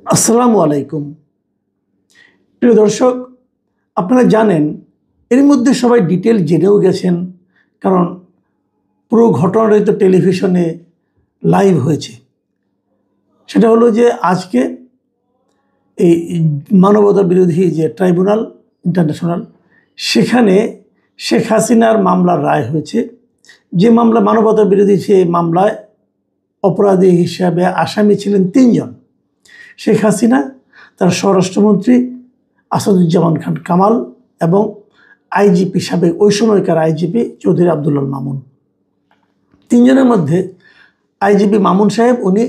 আসসালামু আলাইকুম। প্রিয় দর্শক, আপনারা জানেন এর মধ্যে সবাই ডিটেল জেনেও গেছেন, কারণ পুরো ঘটনাটাই তো টেলিভিশনে লাইভ হয়েছে। সেটা হলো যে আজকে এই মানবতা বিরোধী যে ট্রাইব্যুনাল ইন্টারন্যাশনাল, সেখানে শেখ হাসিনার মামলার রায় হয়েছে। যে মামলা মানবতা বিরোধী, সেই মামলায় অপরাধী হিসাবে আসামি ছিলেন তিনজন: শেখ হাসিনা, তার স্বরাষ্ট্রমন্ত্রী আসাদুজ্জামান খান কামাল এবং আইজিপি, সাবেক ওই সময়কার আইজিপি চৌধুরী আবদুল্লাহ মামুন। তিনজনের মধ্যে আইজিপি মামুন সাহেব উনি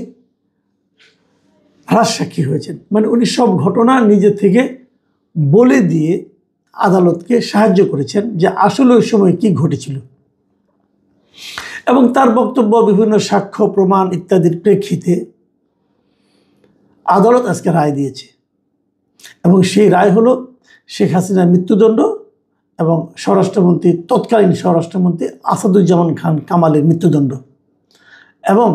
রাজসাক্ষী হয়েছেন, মানে উনি সব ঘটনা নিজে থেকে বলে দিয়ে আদালতকে সাহায্য করেছেন যে আসলে ওই সময় কি ঘটেছিল, এবং তার বক্তব্য, বিভিন্ন সাক্ষ্য প্রমাণ ইত্যাদির প্রেক্ষিতে আদালত আজকে রায় দিয়েছে। এবং সেই রায় হলো শেখ হাসিনার মৃত্যুদণ্ড এবং তৎকালীন স্বরাষ্ট্রমন্ত্রী আসাদুজ্জামান খান কামালের মৃত্যুদণ্ড। এবং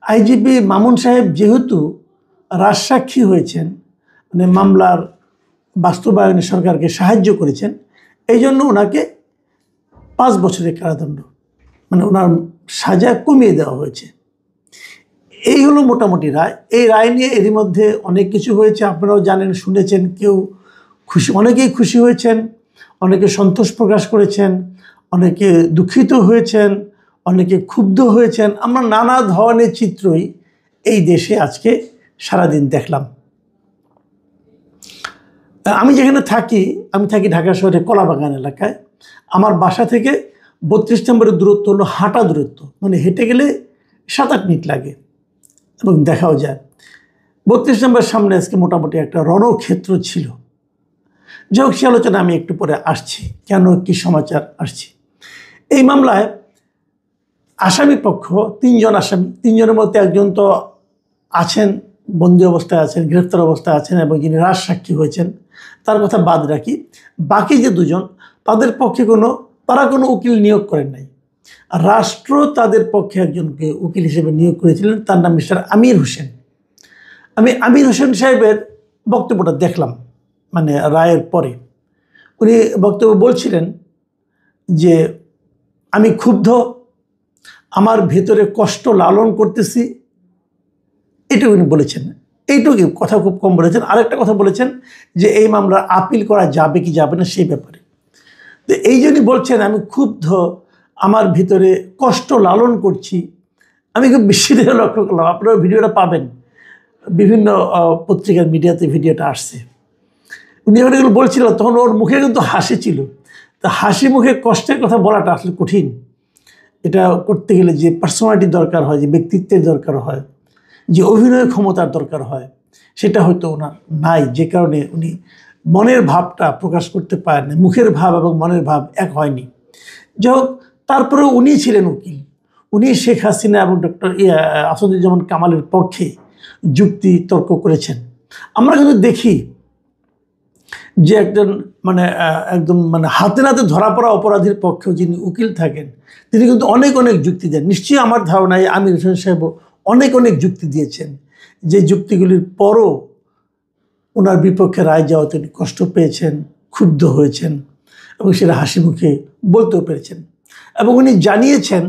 আইজিপি মামুন সাহেব যেহেতু রাজসাক্ষী হয়েছেন, মানে মামলার বাস্তবায়নে সরকারকে সাহায্য করেছেন, এই জন্য ওনাকে 5 বছরের কারাদণ্ড, মানে ওনার সাজা কমিয়ে দেওয়া হয়েছে। এই হলো মোটামুটি রায়। এই রায় নিয়ে এরই মধ্যে অনেক কিছু হয়েছে, আপনারাও জানেন, শুনেছেন। কেউ খুশি, অনেকেই খুশি হয়েছেন, অনেকে সন্তোষ প্রকাশ করেছেন, অনেকে দুঃখিত হয়েছেন, অনেকে ক্ষুব্ধ হয়েছেন। আমরা নানা ধরনের চিত্রই এই দেশে আজকে সারাদিন দেখলাম। আমি যেখানে থাকি, আমি থাকি ঢাকা শহরে কলাবাগান এলাকায়। আমার বাসা থেকে 32 নম্বরের দূরত্ব হলো হাঁটা দূরত্ব, মানে হেঁটে গেলে 7-8 মিনিট লাগে এবং দেখাও যায়। 32 নম্বরের সামনে আজকে মোটামুটি একটা রণক্ষেত্র ছিল। যাই হোক, সে আলোচনা আমি একটু পরে আসছি, কেন কি সমাচার আসছি। এই মামলায় আসামি পক্ষ 3 জন আসামি। 3 জনের মধ্যে একজন তো আছেন, বন্দি অবস্থায় আছেন, গ্রেফতার অবস্থায় আছেন, এবং যিনি রাজসাক্ষী হয়েছেন তার কথা বাদ রাখি। বাকি যে 2 জন, তাদের পক্ষে তারা কোনো উকিল নিয়োগ করেন নাই। রাষ্ট্র তাদের পক্ষে একজনকে উকিল হিসেবে নিয়োগ করেছিলেন, তার নাম মিস্টার আমির হোসেন। আমি আমির হোসেন সাহেবের বক্তব্যটা দেখলাম, মানে রায়ের পরে। উনি বক্তব্য বলছিলেন যে আমি ক্ষুব্ধ, আমার ভেতরে কষ্ট লালন করতেছি, এটুকু উনি বলেছেন। এইটুকু কথা খুব কম বলেছেন। আরেকটা কথা বলেছেন যে এই মামলা আপিল করা যাবে কি যাবে না সেই ব্যাপারে। তো এই জন্যই বলছেন আমি ক্ষুব্ধ, আমার ভিতরে কষ্ট লালন করছি। আমি খুব বেশি দিনে লক্ষ্য করলাম, আপনারা ভিডিওটা পাবেন, বিভিন্ন পত্রিকার মিডিয়াতে ভিডিওটা আসছে। উনি যখন এগুলো বলছিল তখন ওর মুখে কিন্তু হাসি ছিল। তা হাসি মুখে কষ্টের কথা বলাটা আসলে কঠিন। এটা করতে গেলে যে পার্সোনালিটি দরকার হয়, যে ব্যক্তিত্বের দরকার হয়, যে অভিনয় ক্ষমতার দরকার হয়, সেটা হয়তো ওনার নাই, যে কারণে উনি মনের ভাবটা প্রকাশ করতে পারেন না। মুখের ভাব এবং মনের ভাব এক হয়নি। যাই হোক, তারপরেও উনি ছিলেন উকিল। উনি শেখ হাসিনা এবং ডক্টর আসাদুজ্জামান কামালের পক্ষে যুক্তি তর্ক করেছেন। আমরা কিন্তু দেখি যে একদম হাতে নাতে ধরা পড়া অপরাধীর পক্ষেও যিনি উকিল থাকেন, তিনি কিন্তু অনেক যুক্তি দেন। নিশ্চয়ই আমার ধারণায় আমির হোসেন সাহেব অনেক যুক্তি দিয়েছেন, যে যুক্তিগুলির পরও ওনার বিপক্ষে রায় যাওয়া তিনি কষ্ট পেয়েছেন, ক্ষুব্ধ হয়েছেন, এবং সেটা হাসি মুখে বলতেও পেরেছেন। এবং উনি জানিয়েছেন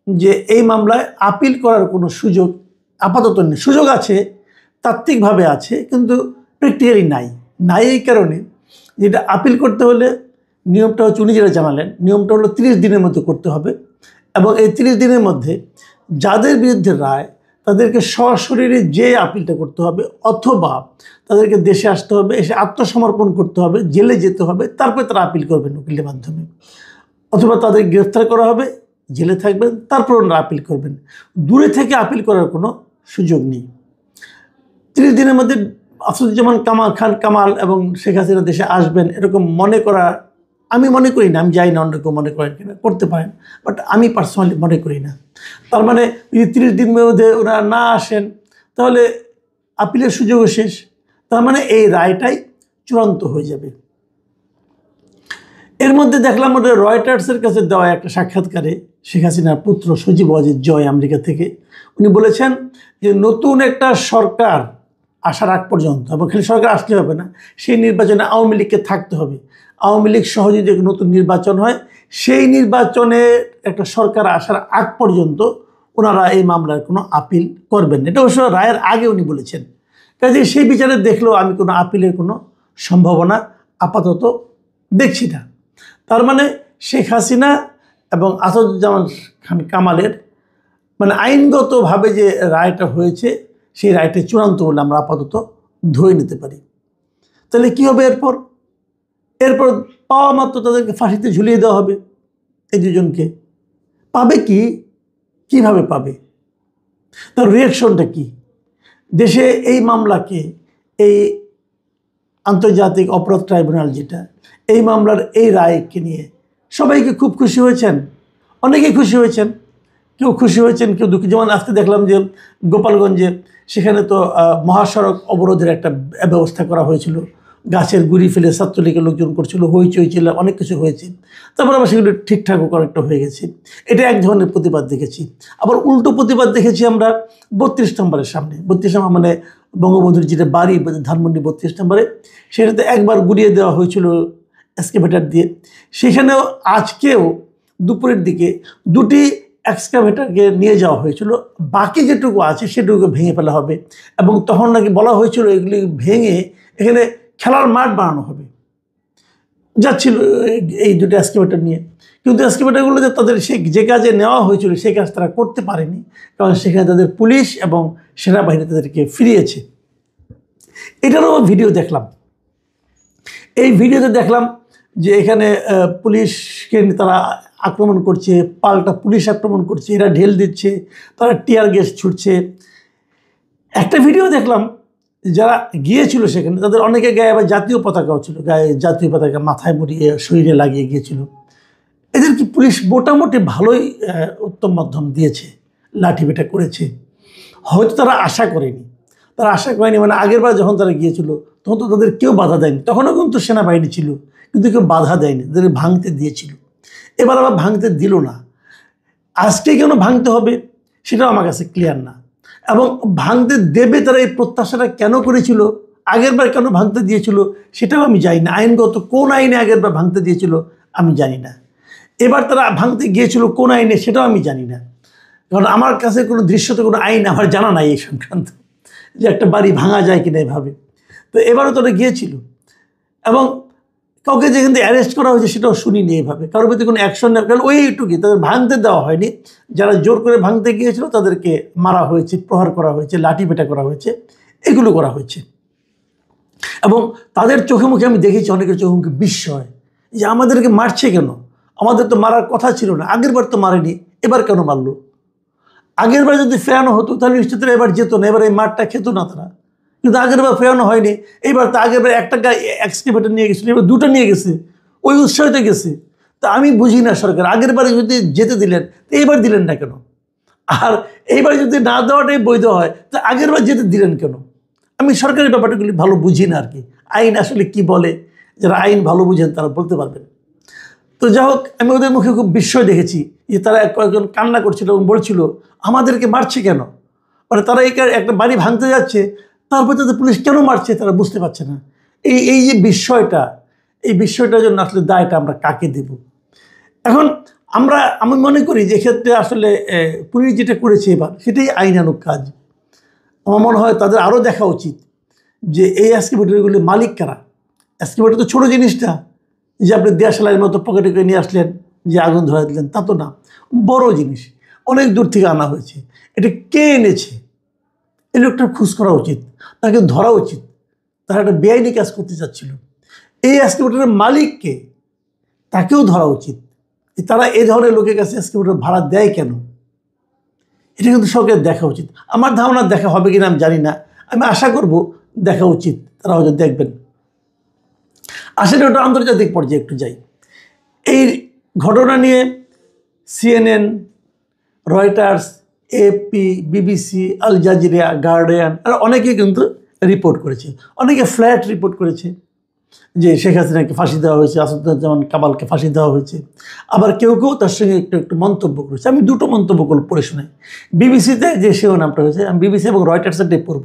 যে এই মামলায় আপিল করার কোনো সুযোগ আপাতত নেই। সুযোগ আছে, তাত্ত্বিকভাবে আছে, কিন্তু প্র্যাকটিক্যালি নাই। এই কারণে যেটা আপিল করতে হলে নিয়মটা হচ্ছে, উনি যেটা জানালেন, নিয়মটা হলো 30 দিনের মধ্যে করতে হবে। এবং এই 30 দিনের মধ্যে যাদের বিরুদ্ধে রায়, তাদেরকে সশরীরে যে আপিলটা করতে হবে, অথবা তাদেরকে দেশে আসতে হবে, এসে আত্মসমর্পণ করতে হবে, জেলে যেতে হবে, তারপরে তারা আপিল করবেন উকিলের মাধ্যমে, অথবা তাদের গ্রেফতার করা হবে, জেলে থাকবেন, তারপর ওনারা আপিল করবেন। দূরে থেকে আপিল করার কোনো সুযোগ নেই। 30 দিনের মধ্যে আসাদুজ্জামান খান কামাল এবং শেখ হাসিনা দেশে আসবেন, এরকম মনে করা আমি মনে করি না। আমি যাই না অন্য কেউ মনে করেন কিনা, করতে পারেন, বাট আমি পার্সোনালি মনে করি না। তার মানে যদি 30 দিনের মধ্যে ওনারা না আসেন, তাহলে আপিলের সুযোগও শেষ। তার মানে এই রায়টাই চূড়ান্ত হয়ে যাবে। এর মধ্যে দেখলাম ওদের রয়টার্সের কাছে দেওয়া একটা সাক্ষাৎকারে শেখ হাসিনার পুত্র সজীব ওয়াজেদ জয়, আমেরিকা থেকে, উনি বলেছেন যে নতুন একটা সরকার আসার আগ পর্যন্ত, এবং খালি সরকার আসলে হবে না, সেই নির্বাচনে আওয়ামী লীগকে থাকতে হবে। আওয়ামী লীগ সহ যদি নতুন নির্বাচন হয়, সেই নির্বাচনে একটা সরকার আসার আগ পর্যন্ত ওনারা এই মামলার কোনো আপিল করবেন না। এটা অবশ্য রায়ের আগে উনি বলেছেন। কাজে সেই বিচারে দেখলেও আমি কোনো আপিলের কোনো সম্ভাবনা আপাতত দেখছি না। তার মানে শেখ হাসিনা এবং আসাদুজ্জামান খান কামালের মানে আইনগতভাবে যে রায়টা হয়েছে, সেই রায়টা চূড়ান্ত বলে আমরা আপাতত ধরে নিতে পারি। তাহলে কী হবে এরপর? এরপর পাওয়া মাত্র তাদেরকে ফাঁসিতে ঝুলিয়ে দেওয়া হবে। এই দুজনকে পাবে কি, কিভাবে পাবে, তার রিয়াকশনটা কি? দেশে এই মামলাকে, এই আন্তর্জাতিক অপরাধ ট্রাইব্যুনাল যেটা, এই মামলার এই রায়কে নিয়ে সবাইকে খুব খুশি হয়েছেন, অনেকেই খুশি হয়েছেন, কেউ খুশি হয়েছেন, কেউ দুঃখী। যেমন আজকে দেখলাম যে গোপালগঞ্জে সেখানে তো মহাসড়ক অবরোধের একটা ব্যবস্থা করা হয়েছিল, গাছের গুঁড়ি ফেলে ছাত্রলীগের লোকজন করছিল, হইচই ছিল, অনেক কিছু হয়েছে। তারপর আবার সেগুলো ঠিকঠাকও অনেকটা হয়ে গেছে। এটা এক ধরনের প্রতিবাদ দেখেছি। আবার উল্টো প্রতিবাদ দেখেছি আমরা ৩২ নম্বরের সামনে। ৩২ নম্বর মানে বঙ্গবন্ধুর যেটা বাড়ি ধানমন্ডি ৩২ নম্বরে, সেটাতে একবার গুড়িয়ে দেওয়া হয়েছিল এক্সকাভেটার দিয়ে। সেখানেও আজকেও দুপুরের দিকে দুটি এক্সকাভেটারকে নিয়ে যাওয়া হয়েছিল, বাকি যেটুকু আছে সেটুকু ভেঙে ফেলা হবে। এবং তখন নাকি বলা হয়েছিল এগুলি ভেঙে এখানে খেলার মাঠ বানানো হবে, যাচ্ছিল এই দুটো এক্সকাভেটার নিয়ে। কিন্তু এক্সকাভেটারগুলো যে তাদের যে কাজে নেওয়া হয়েছিল সেই কাজ তারা করতে পারেনি, কারণ সেখানে তাদের পুলিশ এবং সেনাবাহিনী তাদেরকে ফিরিয়েছে। এটারও ভিডিও দেখলাম। এই ভিডিওতে দেখলাম যে এখানে পুলিশকে তারা আক্রমণ করছে, পাল্টা পুলিশ আক্রমণ করছে, এরা ঢেল দিচ্ছে, তারা টিয়ার গ্যাস ছুটছে। একটা ভিডিও দেখলাম, যারা গিয়েছিল সেখানে তাদের অনেকে গায়ে আবার জাতীয় পতাকাও ছিল, গায়ে জাতীয় পতাকা মাথায় মুড়িয়ে শরীরে লাগিয়ে গিয়েছিল। এদের কি পুলিশ মোটামুটি ভালোই উত্তম মাধ্যম দিয়েছে, লাঠি পেটা করেছে। হয়তো তারা আশা করেনি, মানে আগেরবার যখন তারা গিয়েছিল তখন তো তাদের কেউ বাধা দেয়নি, তখনও কিন্তু সেনাবাহিনী ছিল, কিন্তু কেউ বাধা দেয়নি, তাদের ভাঙতে দিয়েছিল। এবার আবার ভাঙতে দিল না। আজকে কেন ভাঙতে হবে সেটাও আমার কাছে ক্লিয়ার না। এবং ভাঙতে দেবে তারা এই প্রত্যাশাটা কেন করেছিল, আগেরবার কেন ভাঙতে দিয়েছিল সেটাও আমি জানি না। আইনগত কোন আইনে আগেরবার ভাঙতে দিয়েছিল আমি জানি না। এবার তারা ভাঙতে গিয়েছিল কোন আইনে সেটাও আমি জানি না, কারণ আমার কাছে কোনো দৃশ্যত কোনো আইন আমার জানা নাই এই সংক্রান্ত, যে একটা বাড়ি ভাঙা যায় কিনা এভাবে। তো এবারও তারা গিয়েছিল, এবং কাউকে যেখান থেকে অ্যারেস্ট করা হয়েছে সেটাও শুনিনি এইভাবে, কারোর প্রতি কোনো অ্যাকশন নেই। কারণ ওইটুকুই, তাদের ভাঙতে দেওয়া হয়নি। যারা জোর করে ভাঙতে গিয়েছিল তাদেরকে মারা হয়েছে, প্রহার করা হয়েছে, লাঠি পেটা করা হয়েছে, এগুলো করা হয়েছে। এবং তাদের চোখে মুখে আমি দেখেছি, অনেকের চোখে মুখে বিস্ময়, যে আমাদেরকে মারছে কেন, আমাদের তো মারার কথা ছিল না, আগেরবার তো মারেনি, এবার কেন মারলো? আগেরবার যদি ফেরানো হতো তাহলে নিশ্চিত এবার যেত না, এবার এই মারটা খেত না তারা। কিন্তু আগেরবার ফেরানো হয়নি, এইবার তো আগেরবার একটা এক্সকাভেটর নিয়ে গেছিলো, এবার দুটো নিয়ে গেছে, ওই উৎসাহিত গেছে। তা আমি বুঝি না সরকার, আগেরবারে যদি যেতে দিলেন তো এইবার দিলেন না কেন? আর এইবার যদি না দেওয়াটাই বৈধ হয় তো আগেরবার যেতে দিলেন কেন? আমি সরকারের ব্যাপারগুলি ভালো বুঝি না আর কি। আইন আসলে কি বলে, যারা আইন ভালো বুঝেন তারা বলতে পারবেন। তো যাই হোক, আমি ওদের মুখে খুব বিস্ময় দেখেছি যে তারা কয়েকজন কান্না করছিল এবং বলছিল আমাদেরকে মারছে কেন। মানে তারা একটা বাড়ি ভাঙতে যাচ্ছে, তারপর তাদের পুলিশ কেন মারছে তারা বুঝতে পারছে না। এই যে বিস্ময়টা, এই বিস্ময়টার জন্য আসলে দায়টা আমরা কাকে দেব? এখন আমি মনে করি যে ক্ষেত্রে আসলে পুলিশ যেটা করেছে এবার সেটাই আইনানুগ কাজ। আমার মনে হয় তাদের আরও দেখা উচিত যে এই এক্সকাভেটরগুলি মালিক কারা। এক্সকাভেটর তো ছোটো জিনিসটা, যে আপনি দেশালাইয়ের মতো পকেটে করে নিয়ে আসলেন, যে আগুন ধরা দিলেন, তা তো না। বড় জিনিস, অনেক দূর থেকে আনা হয়েছে। এটা কে এনেছে এই লোকটার খোঁজ করা উচিত, তাকে ধরা উচিত। তারা একটা বেআইনি কাজ করতে চাচ্ছিল। এই এক্সকাভেটরের মালিককে, তাকেও ধরা উচিত। তারা এই ধরনের লোকের কাছে এক্সকাভেটর ভাড়া দেয় কেন, এটা কিন্তু সরকারের দেখা উচিত। আমার ধারণা দেখা হবে কিনা আমি জানি না, আমি আশা করব দেখা উচিত, তারা হয়তো দেখবেন। আসলে ওটা আন্তর্জাতিক পর্যায়ে একটু যাই। এই ঘটনা নিয়ে CNN, Reuters, AP, BBC, Al Jazeera, Guardian আর অনেকেই কিন্তু রিপোর্ট করেছে, অনেকে ফ্ল্যাট রিপোর্ট করেছে। যে শেখ হাসিনাকে ফাঁসি দেওয়া হয়েছে, আসাদুজ্জামান কামালকে ফাঁসি দেওয়া হয়েছে। আবার কেউ কেউ তার সঙ্গে একটু একটু মন্তব্য করেছে। আমি দুটো মন্তব্য পড়ে শোনাই। বিবিসিতে যে শিরোনামটা হয়েছে, আমি বিবিসি এবং রয়টার্সেরটাই পড়ব।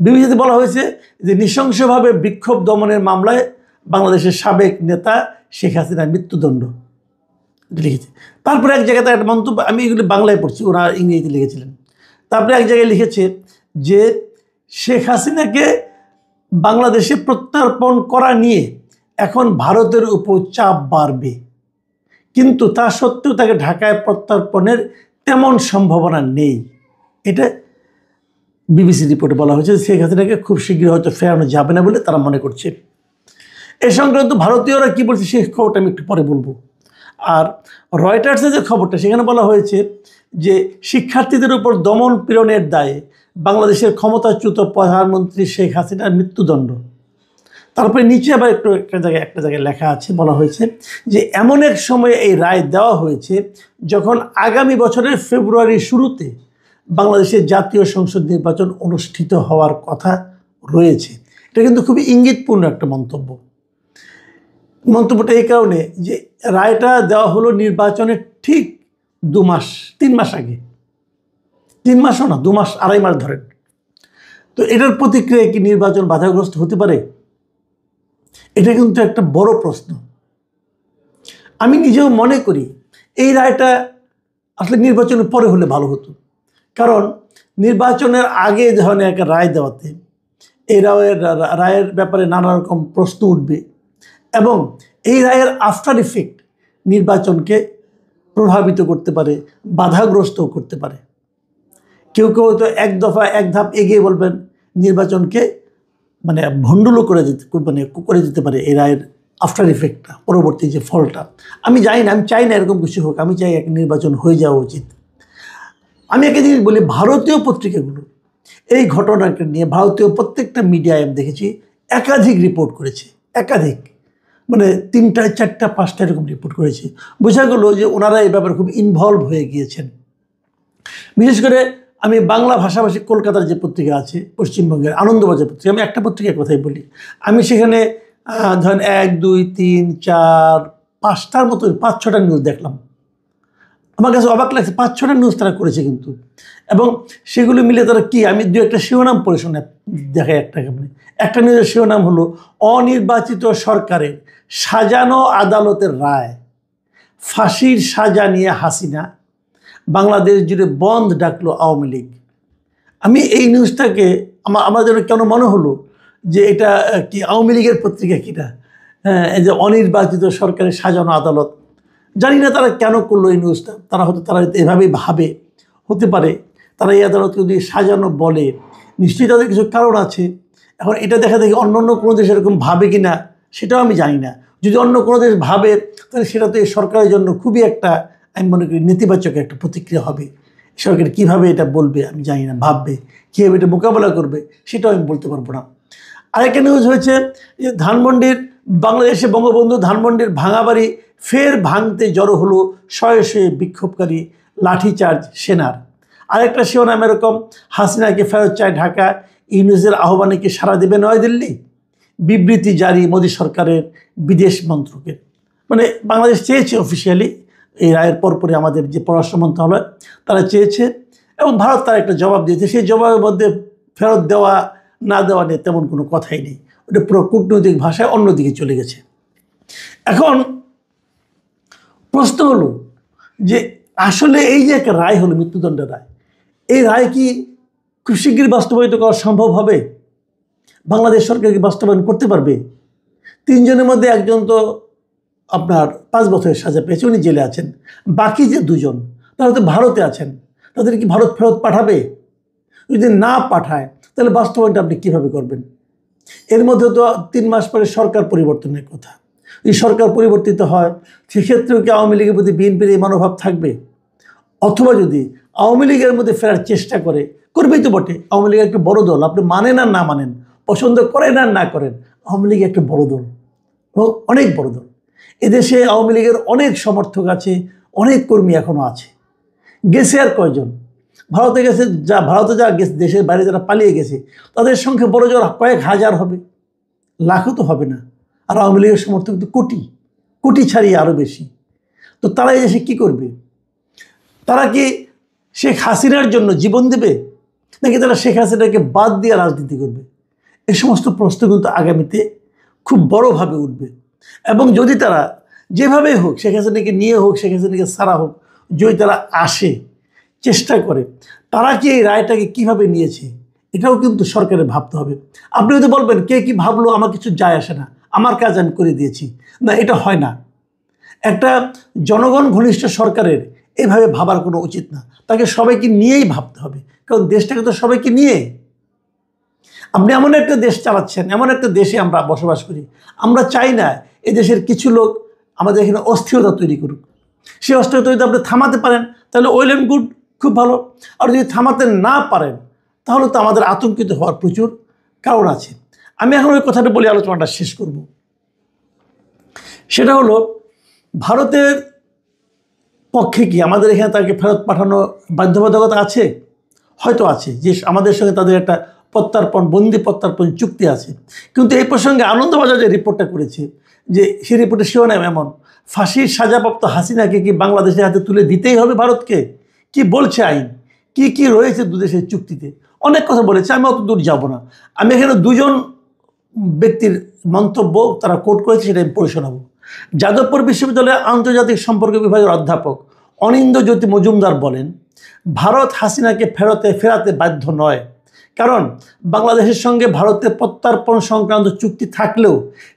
বিবিসিতে বলা হয়েছে যে নৃশংসভাবে বিক্ষোভ দমনের মামলায় বাংলাদেশের সাবেক নেতা শেখ হাসিনার মৃত্যুদণ্ড লিখেছে। তারপরে এক জায়গাতে একটা মন্তব্য, আমি এগুলি বাংলায় পড়ছি, ওরা ইংরেজিতে লিখেছিলেন। তারপরে এক জায়গায় লিখেছে যে শেখ হাসিনাকে বাংলাদেশে প্রত্যর্পণ করা নিয়ে এখন ভারতের উপর চাপ বাড়বে, কিন্তু তা সত্ত্বেও তাকে ঢাকায় প্রত্যর্পণের তেমন সম্ভাবনা নেই। এটা বিবিসি রিপোর্টে বলা হয়েছে। শেখ হাসিনাকে খুব শীঘ্রই হয়তো ফেরানো যাবে না বলে তারা মনে করছে। এ সংক্রান্ত ভারতীয়রা কী বলছে সেই খবরটা আমি একটু পরে বলবো। আর রয়টার্সের যে খবরটা, সেখানে বলা হয়েছে যে শিক্ষার্থীদের উপর দমন পীড়নের দায়ে বাংলাদেশের ক্ষমতাচ্যুত প্রধানমন্ত্রী শেখ হাসিনার মৃত্যুদণ্ড। তারপরে নিচে আবার একটা জায়গায় লেখা আছে, বলা হয়েছে যে এমন এক সময়ে এই রায় দেওয়া হয়েছে যখন আগামী বছরের ফেব্রুয়ারির শুরুতে বাংলাদেশের জাতীয় সংসদ নির্বাচন অনুষ্ঠিত হওয়ার কথা রয়েছে। এটা কিন্তু খুবই ইঙ্গিতপূর্ণ একটা মন্তব্য। মন্তব্যটা এই কারণে যে রায়টা দেওয়া হলো নির্বাচনের ঠিক 3 মাস আগে। 3 মাসও না, 2 মাস, 2.5 মাস ধরেন। তো এটার প্রতিক্রিয়া কি নির্বাচন বাধাগ্রস্ত হতে পারে? এটা কিন্তু একটা বড় প্রশ্ন। আমি নিজেও মনে করি এই রায়টা আসলে নির্বাচনের পরে হলে ভালো হতো। কারণ নির্বাচনের আগে ধরনের একটা রায় দেওয়াতে এই রায়ের ব্যাপারে নানা রকম প্রশ্ন উঠবে এবং এই রায়ের আফটার ইফেক্ট নির্বাচনকে প্রভাবিত করতে পারে, বাধাগ্রস্তও করতে পারে। কেউ কেউ তো এক ধাপ এগিয়ে বলবেন নির্বাচনকে ভণ্ডুলো করে দিতে পারে এই রায়ের আফটার ইফেক্টটা, পরবর্তী যে ফলটা। আমি জানি না, আমি চাই না এরকম কিছু হোক। আমি চাই এক নির্বাচন হয়ে যাওয়া উচিত। আমি একটা জিনিস বলি, ভারতীয় পত্রিকাগুলো এই ঘটনাকে নিয়ে, ভারতীয় প্রত্যেকটা মিডিয়ায় আমি দেখেছি একাধিক রিপোর্ট করেছে, একাধিক, 3টা 4টা 5টা এরকম রিপোর্ট করেছে। বোঝা গেল যে ওনারা এই ব্যাপারে খুব ইনভলভ হয়ে গিয়েছেন। বিশেষ করে আমি বাংলা ভাষাভাষী কলকাতার যে পত্রিকা আছে, পশ্চিমবঙ্গের আনন্দবাজার পত্রিকা, আমি একটা পত্রিকার কথাই বলি। আমি সেখানে ধরেন 1, 2, 3, 4, 5টার মতো 5-6টা নিউজ দেখলাম। আমার কাছে অবাক লাগছে, 5-6টা নিউজ তারা করেছে কিন্তু। এবং সেগুলো মিলে তারা কি, আমি 2-একটা শিরোনাম পড়ে শোনা দেখাই। একটা নিউজের শিরোনাম হলো অনির্বাচিত সরকারের সাজানো আদালতের রায়, ফাঁসির সাজা নিয়ে হাসিনা, বাংলাদেশ জুড়ে বন্ধ ডাকলো আওয়ামী লীগ। আমি এই নিউজটাকে আমার যেন কেন মনে হলো যে এটা কি আওয়ামী লীগের পত্রিকা কিনা। হ্যাঁ, এই যে অনির্বাচিত সরকারের সাজানো আদালত, জানি না তারা কেন করলো এই নিউজটা। তারা এভাবেই ভাবে, হতে পারে তারা এই আদালতকে যদি সাজানো বলে, নিশ্চয়ই তাদের কিছু কারণ আছে। এখন এটা দেখা দেখি অন্য কোনো দেশ এরকম ভাবে কি না সেটাও আমি জানি না। যদি অন্য কোনো দেশ ভাবে তাহলে সেটা তো এই সরকারের জন্য খুবই একটা, আমি মনে করি নেতিবাচক একটা প্রতিক্রিয়া হবে। সরকার কীভাবে এটা বলবে আমি জানি না, ভাববে কীভাবে এটা মোকাবেলা করবে সেটাও আমি বলতে পারবো না। আরেকটা নিউজ হয়েছে যে বাংলাদেশে বঙ্গবন্ধু ধানমন্ডির ভাঙা বাড়ি ফের ভাঙতে জড়ো হলো শয়ে শয়ে বিক্ষোভকারী, লাঠিচার্জ সেনার। আরেকটা শিরোনাম এরকম, হাসিনাকে ফেরত চায় ঢাকা, ইউনূসের আহ্বানে কি সাড়া দেবে নয়াদিল্লি, বিবৃতি জারি মোদী সরকারের বিদেশ মন্ত্রকের। বাংলাদেশ চেয়েছে অফিসিয়ালি এই রায়ের পরপরই আমাদের যে পররাষ্ট্র মন্ত্রণালয় তারা চেয়েছে এবং ভারত তার একটা জবাব দিয়েছে। সেই জবাবের মধ্যে ফেরত দেওয়া না দেওয়া নিয়ে তেমন কোনো কথাই নেই। ওটা পুরো কূটনৈতিক ভাষায় অন্যদিকে চলে গেছে। এখন প্রশ্ন হলো যে আসলে এই যে একটা রায় হলো, মৃত্যুদণ্ডের রায়, এই রায় কি খুব শীঘ্রই বাস্তবায়িত করা সম্ভব হবে? বাংলাদেশ সরকার কি বাস্তবায়ন করতে পারবে? 3 জনের মধ্যে একজন তো আপনার 5 বছরের সাজা পেয়েছে, উনি জেলে আছেন। বাকি যে 2 জন তারা তো ভারতে আছেন, তাদের কি ভারত ফেরত পাঠাবে? যদি না পাঠায় তাহলে বাস্তবায়নটা আপনি কীভাবে করবেন? এর মধ্যে তো 3 মাস পরে সরকার পরিবর্তনের কথা। যদি সরকার পরিবর্তিত হয় সেক্ষেত্রেও কি আওয়ামী লীগের প্রতি বিএনপির এই মনোভাব থাকবে? অথবা যদি আওয়ামী লীগের মধ্যে ফেরার চেষ্টা করবেই তো বটে। আওয়ামী লীগ একটা বড় দল, আপনি মানেন আর না মানেন, পছন্দ করেন আর না করেন, আওয়ামী লীগ একটা বড় দল এবং অনেক বড় দল। এদেশে আওয়ামী লীগের অনেক সমর্থক আছে, অনেক কর্মী এখনও আছে। গেছে আর কয়জন? ভারতে গেছে, ভারতে যা গেছে, দেশের বাইরে যারা পালিয়ে গেছে তাদের সংখ্যা বড় জোর কয়েক হাজার হবে, লাখও তো হবে না। আর আওয়ামী লীগের সমর্থক তো কোটি কোটি ছাড়িয়ে আরও বেশি। তো তারা এই দেশে কী করবে? তারা কি শেখ হাসিনার জন্য জীবন দেবে, নাকি তারা শেখ হাসিনাকে বাদ দিয়ে রাজনীতি করবে? এই সমস্ত প্রশ্ন কিন্তু আগামীতে খুব বড়োভাবে উঠবে। এবং যদি তারা যেভাবেই হোক, শেখ হাসিনাকে নিয়ে হোক, শেখ হাসিনাকে সারা হোক, যদি তারা আসে, চেষ্টা করে, তারা কি এই রায়টাকে কীভাবে নিয়েছে এটাও কিন্তু সরকারের ভাবতে হবে। আপনি যদি বলবেন কে কী ভাবলো আমার কিছু যায় আসে না, আমার কাজ আমি করে দিয়েছি, না, এটা হয় না। একটা জনগণ ঘনিষ্ঠ সরকারের এভাবে ভাবার কোনো উচিত না। তাকে সবাইকে নিয়েই ভাবতে হবে, কারণ দেশটাকে তো সবাইকে নিয়ে। আপনি এমন একটা দেশ চালাচ্ছেন, এমন একটা দেশে আমরা বসবাস করি, আমরা চাই না এই দেশের কিছু লোক আমাদের এখানে অস্থিরতা তৈরি করুক। সেই অস্থিরতা যদি আপনি থামাতে পারেন তাহলে ওয়েল অ্যান্ড গুড, খুব ভালো। আর যদি থামাতে না পারেন তাহলে তো আমাদের আতঙ্কিত হওয়ার প্রচুর কারণ আছে। আমি এখন ওই কথাটা বলে আলোচনাটা শেষ করব। সেটা হলো, ভারতের পক্ষে কি আমাদের এখানে তাকে ফেরত পাঠানো বাধ্যবাধকতা আছে? হয়তো আছে, যে আমাদের সঙ্গে তাদের একটা প্রত্যর্পণ, বন্দি প্রত্যর্পণ চুক্তি আছে। কিন্তু এই প্রসঙ্গে আনন্দবাজার যে রিপোর্টটা করেছে, যে সেই রিপোর্টে শিরোনাম এমন, ফাঁসির সাজাপ্রাপ্ত হাসিনাকে কি বাংলাদেশের হাতে তুলে দিতেই হবে ভারতকে? কি বলছে আইন, কি কি রয়েছে দুদেশের চুক্তিতে, অনেক কথা বলেছে। আমি অত দূর যাব না। আমি এখানে দুজন ব্যক্তির মন্তব্য তারা কোট করেছে, সেটা আমি পড়ে শোনাবো। যাদবপুর বিশ্ববিদ্যালয়ের আন্তর্জাতিক সম্পর্ক বিভাগের অধ্যাপক অনিন্দ্যজ্যোতি মজুমদার বলেন, ভারত হাসিনাকে ফেরাতে বাধ্য নয়, কারণ বাংলাদেশের সঙ্গে ভারতের প্রত্যর্পণ সংক্রান্ত চুক্তি থাকলেও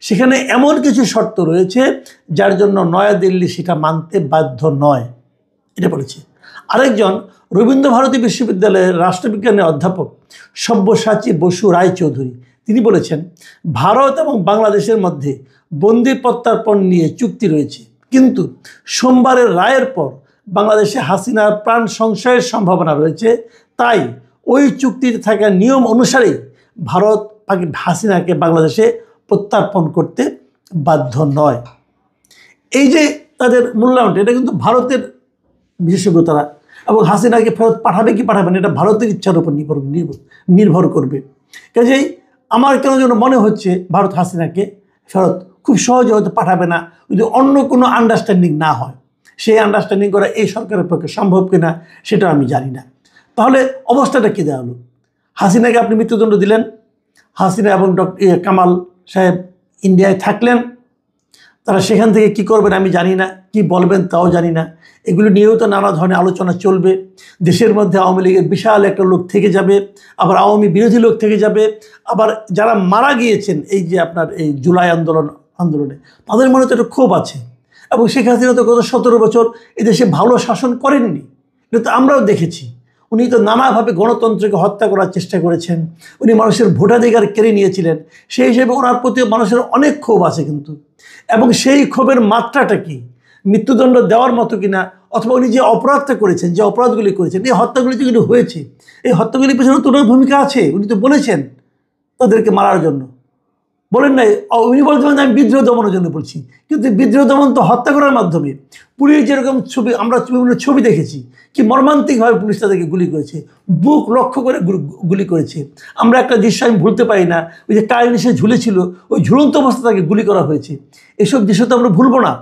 সেখানে এমন কিছু শর্ত রয়েছে যার জন্য নয়াদিল্লি সেটা মানতে বাধ্য নয়, এটা বলেছে। আরেকজন রবীন্দ্রভারতী বিশ্ববিদ্যালয়ের রাষ্ট্রবিজ্ঞানের অধ্যাপক সব্যসাচী বসু রায়চৌধুরী, তিনি বলেছেন, ভারত এবং বাংলাদেশের মধ্যে বন্দি প্রত্যর্পণ নিয়ে চুক্তি রয়েছে, কিন্তু সোমবারের রায়ের পর বাংলাদেশে হাসিনার প্রাণ সংশয়ের সম্ভাবনা রয়েছে। তাই ওই চুক্তিতে থাকা নিয়ম অনুসারেই ভারত হাসিনাকে বাংলাদেশে প্রত্যর্পণ করতে বাধ্য নয়। এই যে তাদের মূল্যায়নটা, এটা কিন্তু ভারতের বিশেষজ্ঞতারা, এবং হাসিনাকে ফেরত পাঠাবে কি পাঠাবে না এটা ভারতের ইচ্ছার উপর নির্ভর করবে। কাজেই আমার কেন যেন মনে হচ্ছে ভারত হাসিনাকে ফেরত খুব সহজে হয়তো পাঠাবে না, যদি অন্য কোনো আন্ডারস্ট্যান্ডিং না হয়। সেই আন্ডারস্ট্যান্ডিং করা এই সরকারের পক্ষে সম্ভব কিনা সেটা আমি জানি না। তাহলে অবস্থাটা কী দেওয়া হলো? হাসিনাকে আপনি মৃত্যুদণ্ড দিলেন, হাসিনা এবং কামাল সাহেব ইন্ডিয়ায় থাকলেন, তারা সেখান থেকে কি করবেন আমি জানি না, কি বলবেন তাও জানি না। এগুলো নিয়েও তো নানা ধরনের আলোচনা চলবে। দেশের মধ্যে আওয়ামী লীগের বিশাল একটা লোক থেকে যাবে, আবার আওয়ামী বিরোধী লোক থেকে যাবে, আবার যারা মারা গিয়েছেন এই যে আপনার এই জুলাই আন্দোলনে তাদের মনে তো একটা ক্ষোভ আছে। এবং শেখ হাসিনা তো গত 17 বছর এদেশে ভালো শাসন করেননি, এটা তো আমরাও দেখেছি। উনি তো নানাভাবে গণতন্ত্রকে হত্যা করার চেষ্টা করেছেন, উনি মানুষের ভোটাধিকার কেড়ে নিয়েছিলেন। সেই হিসেবে ওনার প্রতি মানুষের অনেক ক্ষোভ আছে কিন্তু। এবং সেই ক্ষোভের মাত্রাটা কি, মৃত্যুদণ্ড দেওয়ার মতো কিনা, অথবা উনি যে অপরাধটা করেছেন, যে অপরাধগুলি করেছেন, এই হত্যাগুলি যেগুলি হয়েছে, এই হত্যাগুলির পেছনে তো ওনার ভূমিকা আছে। উনি তো বলেছেন তাদেরকে মারার জন্য, বলেন নাই? উনি বলছেন আমি বিদ্রোহ দমনের জন্য বলছি, কিন্তু বিদ্রোহ দমন তো হত্যা করার মাধ্যমে। পুলিশ যেরকম ছবি আমরা বিভিন্ন ছবি দেখেছি, কি মর্মান্তিকভাবে পুলিশ তাদেরকে গুলি করেছে, বুক লক্ষ্য করে গুলি করেছে। আমরা একটা দৃশ্য আমি ভুলতে পারি না, ওই যে কার নিচে ঝুলেছিল, ওই ঝুলন্ত অবস্থা তাকে গুলি করা হয়েছে। এসব দৃশ্য তো আমরা ভুলবো না।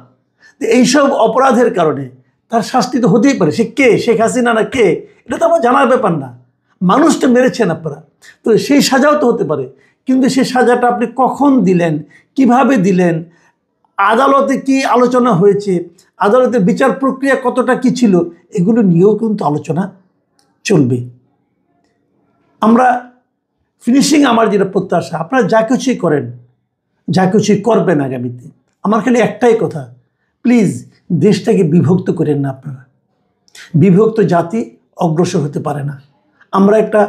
এইসব অপরাধের কারণে তার শাস্তি তো হতেই পারে। সে কে, শেখ হাসিনা না কে, এটা তো আমার জানার ব্যাপার না। মানুষটা মেরেছেন আপনারা, তো সেই সাজাও তো হতে পারে। কিন্তু সেই সাজাটা আপনি কখন দিলেন, কিভাবে দিলেন, আদালতে কি আলোচনা হয়েছে, আদালতের বিচার প্রক্রিয়া কতটা কি ছিল, এগুলো নিয়েও কিন্তু আলোচনা চলবে। আমরা ফিনিশিং, আমার যেটা প্রত্যাশা, আপনারা যা কিছুই করেন, যা কিছুই করবেন আগামীতে, আমার খালি একটাই কথা, প্লিজ দেশটাকে বিভক্ত করেন না আপনারা। বিভক্ত জাতি অগ্রসর হতে পারে না। আমরা একটা